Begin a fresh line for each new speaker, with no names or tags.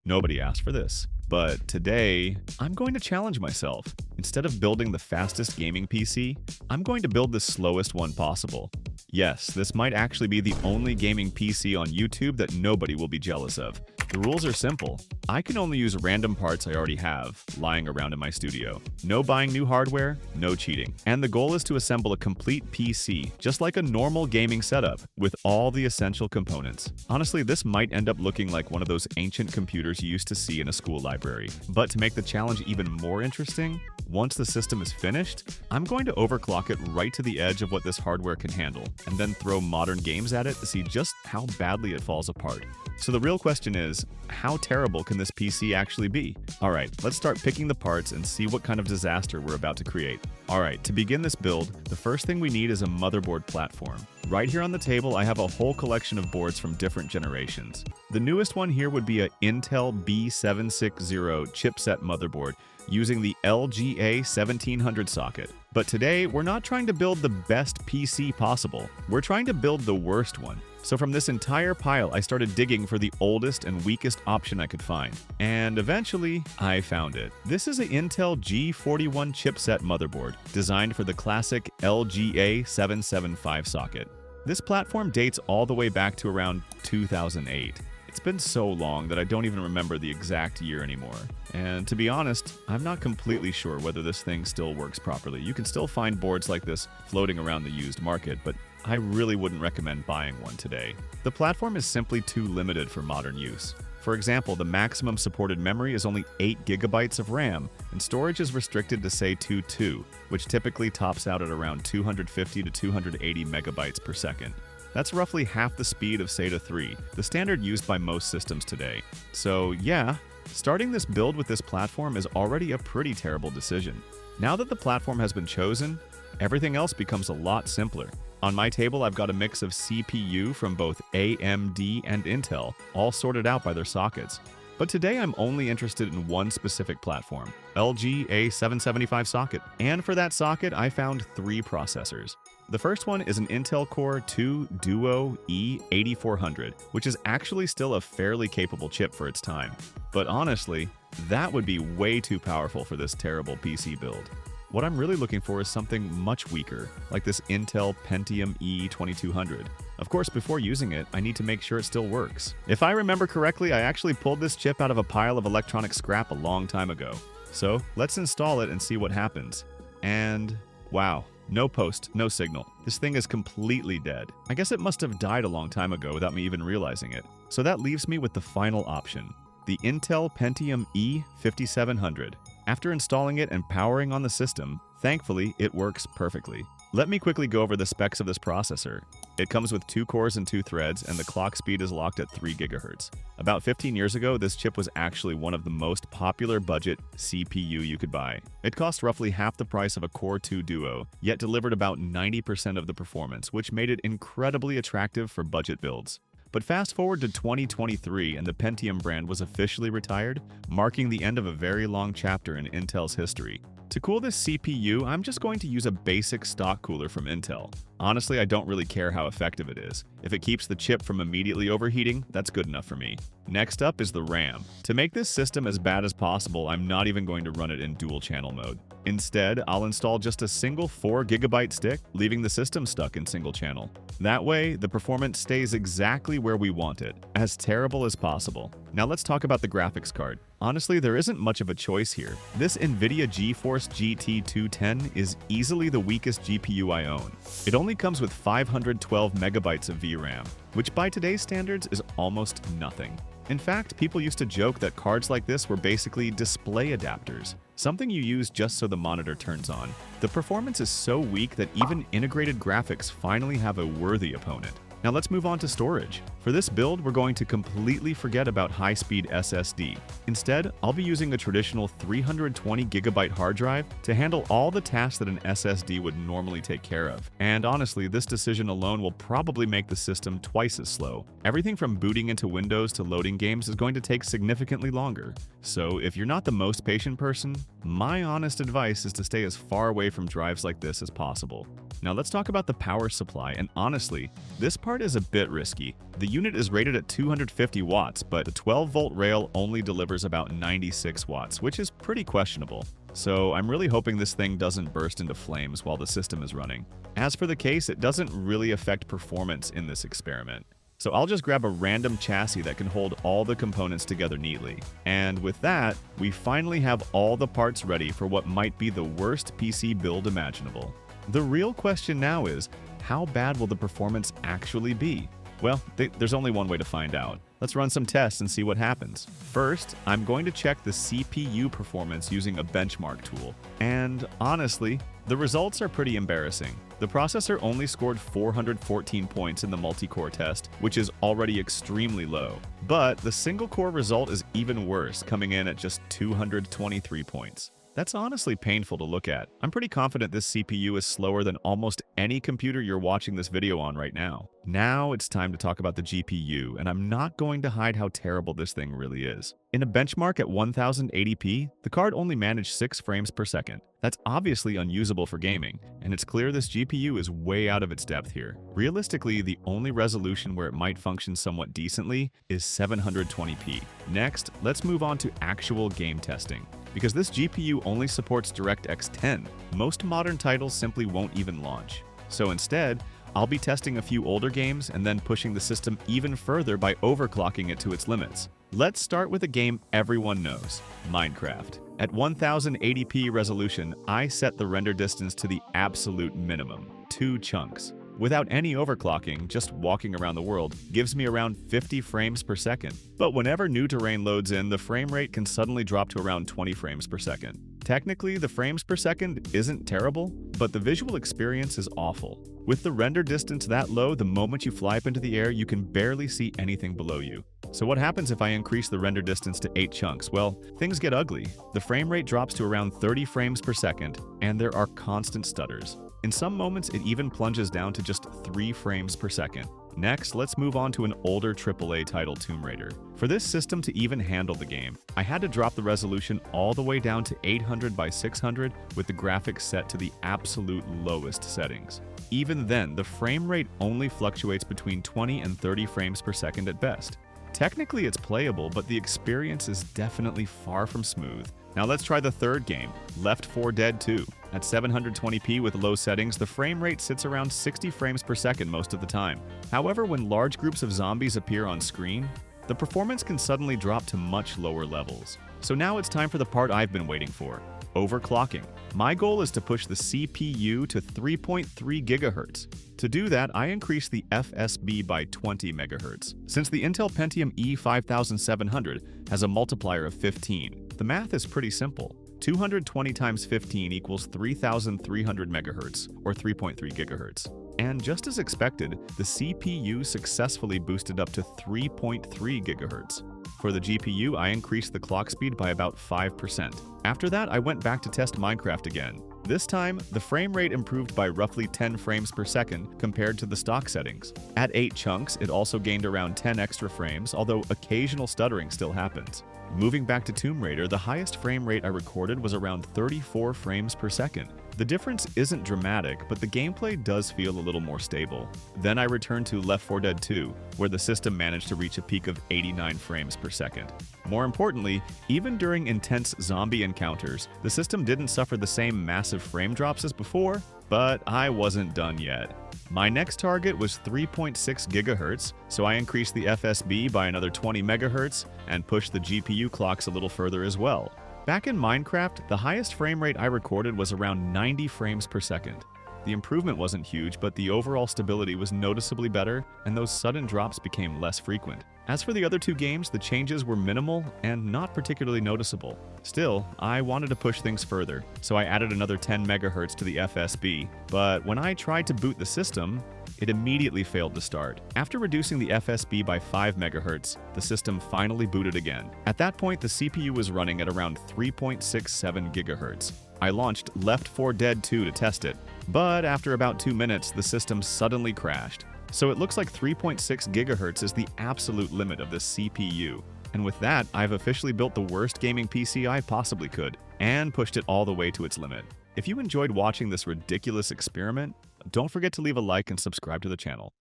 Nobody asked for this. But today, I'm going to challenge myself. Instead of building the fastest gaming PC, I'm going to build the slowest one possible. Yes, this might actually be the only gaming PC on YouTube that nobody will be jealous of. The rules are simple. I can only use random parts I already have, lying around in my studio. No buying new hardware, no cheating. And the goal is to assemble a complete PC, just like a normal gaming setup, with all the essential components. Honestly, this might end up looking like one of those ancient computers you used to see in a school library. But to make the challenge even more interesting, once the system is finished, I'm going to overclock it right to the edge of what this hardware can handle, and then throw modern games at it to see just how badly it falls apart. So the real question is, how terrible can this PC actually be? Alright, let's start picking the parts and see what kind of disaster we're about to create. Alright, to begin this build, the first thing we need is a motherboard platform. Right here on the table, I have a whole collection of boards from different generations. The newest one here would be a Intel B760 chipset motherboard using the LGA 1700 socket. But today, we're not trying to build the best PC possible. We're trying to build the worst one. So from this entire pile, I started digging for the oldest and weakest option I could find. And eventually, I found it. This is an Intel G41 chipset motherboard, designed for the classic LGA 775 socket. This platform dates all the way back to around 2008. It's been so long that I don't even remember the exact year anymore. And to be honest, I'm not completely sure whether this thing still works properly. You can still find boards like this floating around the used market, but I really wouldn't recommend buying one today. The platform is simply too limited for modern use. For example, the maximum supported memory is only 8 gigabytes of RAM, and storage is restricted to SATA 2, which typically tops out at around 250 to 280 megabytes per second. That's roughly half the speed of SATA 3, the standard used by most systems today. So yeah, starting this build with this platform is already a pretty terrible decision. Now that the platform has been chosen, everything else becomes a lot simpler. On my table, I've got a mix of CPU from both AMD and Intel, all sorted out by their sockets. But today I'm only interested in one specific platform, LG A775 socket. And for that socket, I found 3 processors. The first one is an Intel Core 2 Duo E8400, which is actually still a fairly capable chip for its time. But honestly, that would be way too powerful for this terrible PC build. What I'm really looking for is something much weaker, like this Intel Pentium E2200. Of course, before using it, I need to make sure it still works. If I remember correctly, I actually pulled this chip out of a pile of electronic scrap a long time ago. So let's install it and see what happens. And wow, no post, no signal. This thing is completely dead. I guess it must have died a long time ago without me even realizing it. So that leaves me with the final option, the Intel Pentium E5700. After installing it and powering on the system, thankfully, it works perfectly. Let me quickly go over the specs of this processor. It comes with 2 cores and 2 threads, and the clock speed is locked at 3 GHz. About 15 years ago, this chip was actually one of the most popular budget CPU you could buy. It cost roughly half the price of a Core 2 Duo, yet delivered about 90% of the performance, which made it incredibly attractive for budget builds. But fast forward to 2023 and the Pentium brand was officially retired, marking the end of a very long chapter in Intel's history. To cool this CPU, I'm just going to use a basic stock cooler from Intel. Honestly, I don't really care how effective it is. If it keeps the chip from immediately overheating, that's good enough for me. Next up is the RAM. To make this system as bad as possible, I'm not even going to run it in dual channel mode. Instead, I'll install just a single 4 GB stick, leaving the system stuck in single channel. That way, the performance stays exactly where we want it, as terrible as possible. Now let's talk about the graphics card. Honestly, there isn't much of a choice here. This NVIDIA GeForce GT 210 is easily the weakest GPU I own. It only comes with 512 megabytes of VRAM, which by today's standards is almost nothing. In fact, people used to joke that cards like this were basically display adapters, something you use just so the monitor turns on. The performance is so weak that even integrated graphics finally have a worthy opponent. Now let's move on to storage. For this build, we're going to completely forget about high-speed SSD. Instead, I'll be using a traditional 320 gigabyte hard drive to handle all the tasks that an SSD would normally take care of. And honestly, this decision alone will probably make the system twice as slow. Everything from booting into Windows to loading games is going to take significantly longer. So if you're not the most patient person, my honest advice is to stay as far away from drives like this as possible. Now let's talk about the power supply, and honestly, this part is a bit risky. The unit is rated at 250 watts, but the 12-volt rail only delivers about 96 watts, which is pretty questionable. So I'm really hoping this thing doesn't burst into flames while the system is running. As for the case, it doesn't really affect performance in this experiment. So I'll just grab a random chassis that can hold all the components together neatly. And with that, we finally have all the parts ready for what might be the worst PC build imaginable. The real question now is, how bad will the performance actually be? Well, there's only one way to find out. Let's run some tests and see what happens. First, I'm going to check the CPU performance using a benchmark tool. And honestly, the results are pretty embarrassing. The processor only scored 414 points in the multi-core test, which is already extremely low. But the single-core result is even worse, coming in at just 223 points. That's honestly painful to look at. I'm pretty confident this CPU is slower than almost any computer you're watching this video on right now. Now it's time to talk about the GPU, and I'm not going to hide how terrible this thing really is. In a benchmark at 1080p, the card only managed 6 frames per second. That's obviously unusable for gaming, and it's clear this GPU is way out of its depth here. Realistically, the only resolution where it might function somewhat decently is 720p. Next, let's move on to actual game testing. Because this GPU only supports DirectX 10, most modern titles simply won't even launch. So instead, I'll be testing a few older games and then pushing the system even further by overclocking it to its limits. Let's start with a game everyone knows, Minecraft. At 1080p resolution, I set the render distance to the absolute minimum, 2 chunks. Without any overclocking, just walking around the world gives me around 50 frames per second. But whenever new terrain loads in, the frame rate can suddenly drop to around 20 frames per second. Technically, the frames per second isn't terrible, but the visual experience is awful. With the render distance that low, the moment you fly up into the air, you can barely see anything below you. So what happens if I increase the render distance to 8 chunks? Well, things get ugly. The frame rate drops to around 30 frames per second, and there are constant stutters. In some moments, it even plunges down to just 3 frames per second. Next, let's move on to an older AAA title, Tomb Raider. For this system to even handle the game, I had to drop the resolution all the way down to 800 by 600 with the graphics set to the absolute lowest settings. Even then, the frame rate only fluctuates between 20 and 30 frames per second at best. Technically, it's playable, but the experience is definitely far from smooth. Now let's try the third game, Left 4 Dead 2. At 720p with low settings, the frame rate sits around 60 frames per second most of the time. However, when large groups of zombies appear on screen, the performance can suddenly drop to much lower levels. So now it's time for the part I've been waiting for, overclocking. My goal is to push the CPU to 3.3 GHz. To do that, I increase the FSB by 20 MHz. Since the Intel Pentium E5700 has a multiplier of 15, the math is pretty simple. 220 times 15 equals 3,300 MHz, or 3.3 GHz. And just as expected, the CPU successfully boosted up to 3.3 GHz. For the GPU, I increased the clock speed by about 5%. After that, I went back to test Minecraft again. This time, the frame rate improved by roughly 10 frames per second compared to the stock settings. At 8 chunks, it also gained around 10 extra frames, although occasional stuttering still happens. Moving back to Tomb Raider, the highest frame rate I recorded was around 34 frames per second. The difference isn't dramatic, but the gameplay does feel a little more stable. Then I returned to Left 4 Dead 2, where the system managed to reach a peak of 89 frames per second. More importantly, even during intense zombie encounters, the system didn't suffer the same massive frame drops as before, but I wasn't done yet. My next target was 3.6 GHz, so I increased the FSB by another 20 MHz and pushed the GPU clocks a little further as well. Back in Minecraft, the highest frame rate I recorded was around 90 frames per second. The improvement wasn't huge, but the overall stability was noticeably better, and those sudden drops became less frequent. As for the other two games, the changes were minimal and not particularly noticeable. Still, I wanted to push things further, so I added another 10 MHz to the FSB, but when I tried to boot the system, it immediately failed to start. After reducing the FSB by 5 MHz, the system finally booted again. At that point, the CPU was running at around 3.67 GHz. I launched Left 4 Dead 2 to test it, but after about 2 minutes, the system suddenly crashed. So it looks like 3.6 GHz is the absolute limit of this CPU. And with that, I've officially built the worst gaming PC I possibly could, and pushed it all the way to its limit. If you enjoyed watching this ridiculous experiment, don't forget to leave a like and subscribe to the channel.